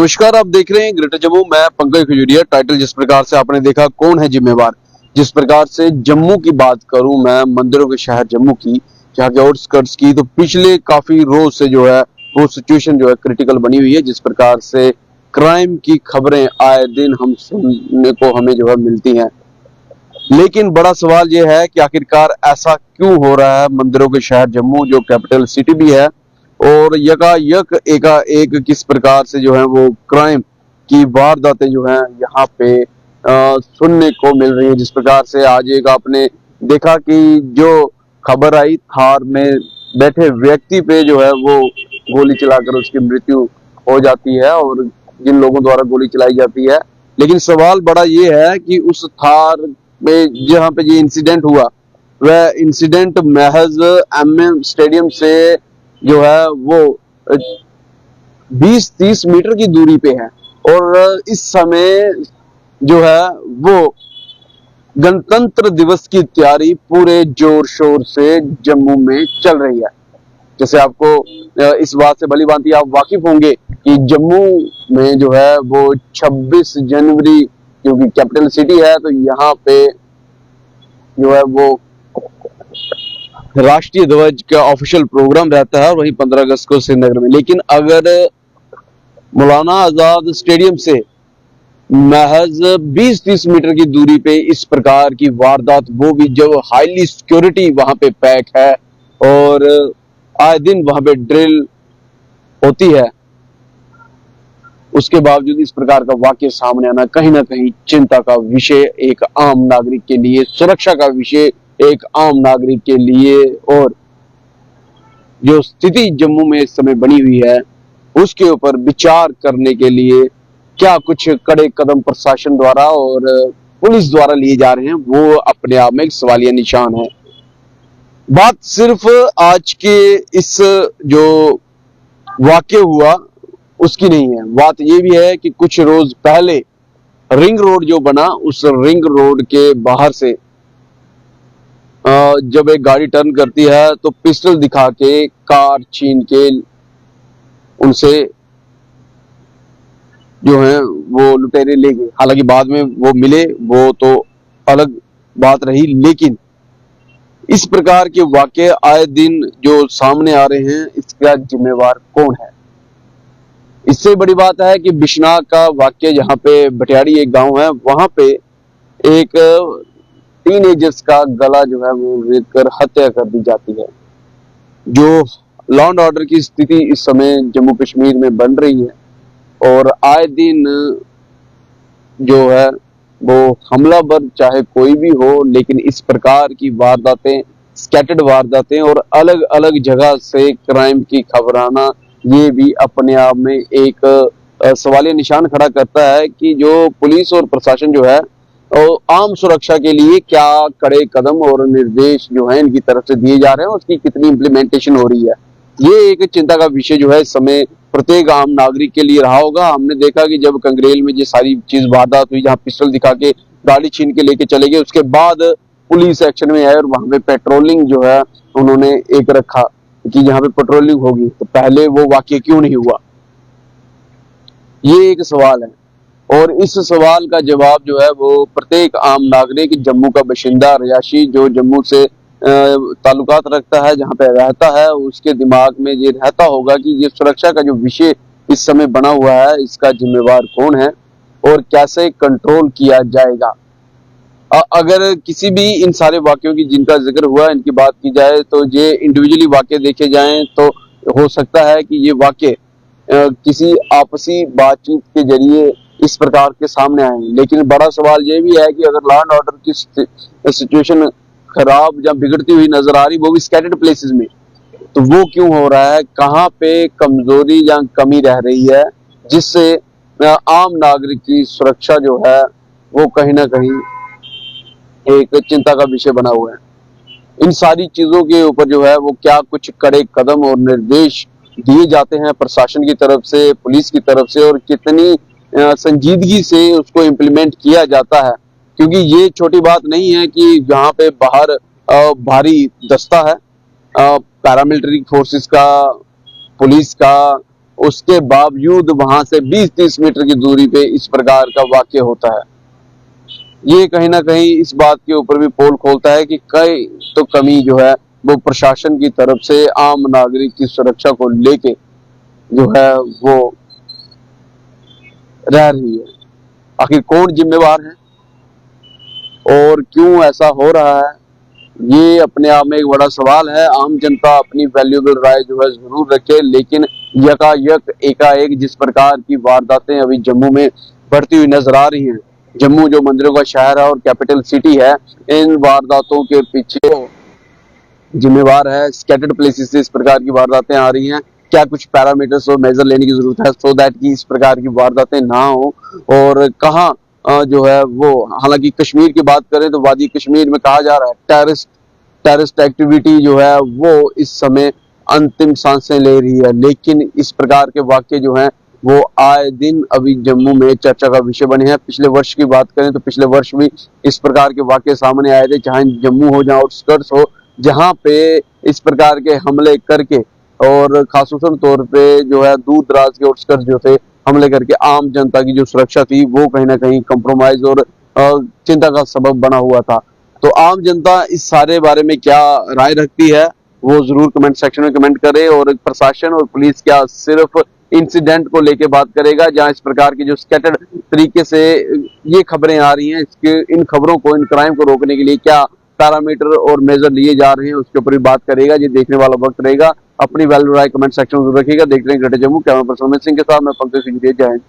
नमस्कार, आप देख रहे हैं ग्रेटर जम्मू। मैं पंकज खजूरिया। टाइटल जिस प्रकार से आपने देखा, कौन है जिम्मेवार, जिस प्रकार से जम्मू की बात करूं मैं, मंदिरों के शहर जम्मू की, जहां के आउटस्कर्ट्स की, तो पिछले काफी रोज से जो है वो सिचुएशन जो है क्रिटिकल बनी हुई है। जिस प्रकार से क्राइम की खबरें आए दिन हम सुनने को हमें जो है मिलती हैं, लेकिन बड़ा सवाल ये है कि आखिरकार ऐसा क्यों हो रहा है। मंदिरों के शहर जम्मू, जो कैपिटल सिटी भी है, और यकायक एकाएक किस प्रकार से जो है वो क्राइम की वारदातें जो है यहाँ पे सुनने को मिल रही है। जिस प्रकार से आज एक आपने देखा कि जो खबर आई, थार में बैठे व्यक्ति पे जो है वो गोली चलाकर उसकी मृत्यु हो जाती है, और जिन लोगों द्वारा गोली चलाई जाती है। लेकिन सवाल बड़ा ये है कि उस थार में जहाँ पे ये इंसिडेंट हुआ, वह इंसिडेंट महज MM स्टेडियम से जो है वो 20-30 मीटर की दूरी पे है, और इस समय जो है वो गणतंत्र दिवस की तैयारी पूरे जोर शोर से जम्मू में चल रही है। जैसे आपको इस बात से भली भांति आप वाकिफ होंगे कि जम्मू में जो है वो 26 जनवरी, क्योंकि कैपिटल सिटी है, तो यहाँ पे जो है वो राष्ट्रीय ध्वज का ऑफिशियल प्रोग्राम रहता है, और वहीं 15 अगस्त को श्रीनगर में। लेकिन अगर मौलाना आजाद स्टेडियम से महज 20-30 मीटर की दूरी पे इस प्रकार की वारदात, वो भी जब हाईली सिक्योरिटी वहां पे पैक है और आए दिन वहां पे ड्रिल होती है, उसके बावजूद इस प्रकार का वाक्य सामने आना कहीं ना कहीं चिंता का विषय एक आम नागरिक के लिए, सुरक्षा का विषय एक आम नागरिक के लिए, और जो स्थिति जम्मू में इस समय बनी हुई है उसके ऊपर विचार करने के लिए क्या कुछ कड़े कदम प्रशासन द्वारा और पुलिस द्वारा लिए जा रहे हैं, वो अपने आप में एक सवालिया निशान है। बात सिर्फ आज के इस जो वाक्य हुआ उसकी नहीं है, बात ये भी है कि कुछ रोज पहले रिंग रोड जो बना, उस रिंग रोड के बाहर से जब एक गाड़ी टर्न करती है तो पिस्टल दिखा के कार छीन के उनसे जो है वो लुटेरे ले गए। हालांकि बाद में वो मिले, वो तो अलग बात रही, लेकिन इस प्रकार के वाकये आए दिन जो सामने आ रहे हैं, इसका जिम्मेवार कौन है। इससे बड़ी बात है कि बिश्नाह का वाक्य, जहाँ पे भटियाड़ी एक गांव है, वहां पे एक टीनेजर्स का गला जो है वो रेत कर हत्या कर दी जाती है। जो लॉ एंड ऑर्डर की स्थिति इस समय जम्मू कश्मीर में बन रही है, और आए दिन जो है वो हमलावर चाहे कोई भी हो, लेकिन इस प्रकार की वारदातें, स्कैटर्ड वारदातें और अलग अलग जगह से क्राइम की खबर आना, ये भी अपने आप में एक सवालिया निशान खड़ा करता है कि जो पुलिस और प्रशासन जो है और आम सुरक्षा के लिए क्या कड़े कदम और निर्देश जो है इनकी तरफ से दिए जा रहे हैं, उसकी कितनी इम्प्लीमेंटेशन हो रही है। ये एक चिंता का विषय जो है इस समय प्रत्येक आम नागरिक के लिए रहा होगा। हमने देखा कि जब कंगरेल में ये सारी चीज वारदात हुई, जहाँ पिस्टल दिखा के गाड़ी छीन के लेके चले गए, उसके बाद पुलिस एक्शन में आई और वहां पे पेट्रोलिंग जो है उन्होंने एक रखा कि यहाँ पे पेट्रोलिंग होगी, तो पहले वो वाकई क्यों नहीं हुआ, ये एक सवाल है। और इस सवाल का जवाब जो है वो प्रत्येक आम नागरिक, जम्मू का बाशिंदा, रिहायशी जो जम्मू से ताल्लुकात रखता है, जहाँ पे रहता है, उसके दिमाग में ये रहता होगा कि ये सुरक्षा का जो विषय इस समय बना हुआ है, इसका जिम्मेवार कौन है और कैसे कंट्रोल किया जाएगा। अगर किसी भी इन सारे वाक्यों की जिनका जिक्र हुआ, इनकी बात की जाए, तो ये इंडिविजुअली वाक्य देखे जाएं तो हो सकता है कि ये वाक्य किसी आपसी बातचीत के जरिए इस प्रकार के सामने आए। लेकिन बड़ा सवाल ये भी है कि अगर लॉ एंड ऑर्डर की सिचुएशन खराब या बिगड़ती हुई नजर आ रही, वो भी स्कैटर्ड प्लेसेस में, तो वो क्यों हो रहा है, कहाँ पे कमजोरी या कमी रह रही है, जिससे आम नागरिक की सुरक्षा जो है वो कहीं ना कहीं एक चिंता का विषय बना हुआ है। इन सारी चीजों के ऊपर जो है वो क्या कुछ कड़े कदम और निर्देश दिए जाते हैं प्रशासन की तरफ से, पुलिस की तरफ से, और कितनी संजीदगी से उसको इम्प्लीमेंट किया जाता है। क्योंकि ये छोटी बात नहीं है कि जहाँ पे बाहर भारी दस्ता है पैरामिलिट्री फोर्सेस का, पुलिस का उसके बावजूद वहां से 20-30 मीटर की दूरी पे इस प्रकार का वाक्य होता है। ये कहीं ना कहीं इस बात के ऊपर भी पोल खोलता है कि कई तो कमी जो है वो प्रशासन की तरफ से आम नागरिक की सुरक्षा को लेके जो है वो रह रही है। आखिर कौन जिम्मेवार है और क्यों ऐसा हो रहा है, ये अपने आप में एक बड़ा सवाल है। आम जनता अपनी वैल्यूएबल राय जो है जरूर रखे, लेकिन यकायक एकाएक जिस प्रकार की वारदातें अभी जम्मू में बढ़ती हुई नजर आ रही हैं, जम्मू जो मंदिरों का शहर है और कैपिटल सिटी है, इन वारदातों के पीछे जिम्मेवार है स्कैटर्ड प्लेसेस से इस प्रकार की वारदातें आ रही हैं। क्या कुछ पैरामीटर्स और मेजर लेने की जरूरत है सो दैट कि इस प्रकार की वारदातें ना हो। और कहाँ जो है वो, हालांकि कश्मीर की बात करें तो वादी कश्मीर में कहा जा रहा है टेररिस्ट एक्टिविटी जो है वो इस समय अंतिम सांसें ले रही है, लेकिन इस प्रकार के वाक्य जो हैं वो आए दिन अभी जम्मू में चर्चा का विषय बने हैं। पिछले वर्ष की बात करें तो पिछले वर्ष भी इस प्रकार के वाक्य सामने आए थे, चाहे जम्मू हो, जहाँ आउटस्कर्ट्स हो, जहाँ पे इस प्रकार के हमले करके और खासतौर तौर पे जो है दूर दराज के आउटस्कर्ट्स जो थे, हमले करके आम जनता की जो सुरक्षा थी वो कहीं ना कहीं कंप्रोमाइज और चिंता का सबब बना हुआ था। तो आम जनता इस सारे बारे में क्या राय रखती है वो जरूर कमेंट सेक्शन में कमेंट करे। और प्रशासन और पुलिस क्या सिर्फ इंसिडेंट को लेके बात करेगा, जहां इस प्रकार की जो स्कैटर्ड तरीके से ये खबरें आ रही हैं, इसके इन खबरों को, इन क्राइम को रोकने के लिए क्या पैरामीटर और मेजर लिए जा रहे हैं, उसके ऊपर भी बात करेगा। ये देखने वाला वक्त रहेगा। अपनी वैल्यू राय कमेंट सेक्शन में जरूर रखिएगा। देख रहे हैं greater Jammu, camera person Amit Singh के साथ मैं पंकज सिंह। जय हिंद।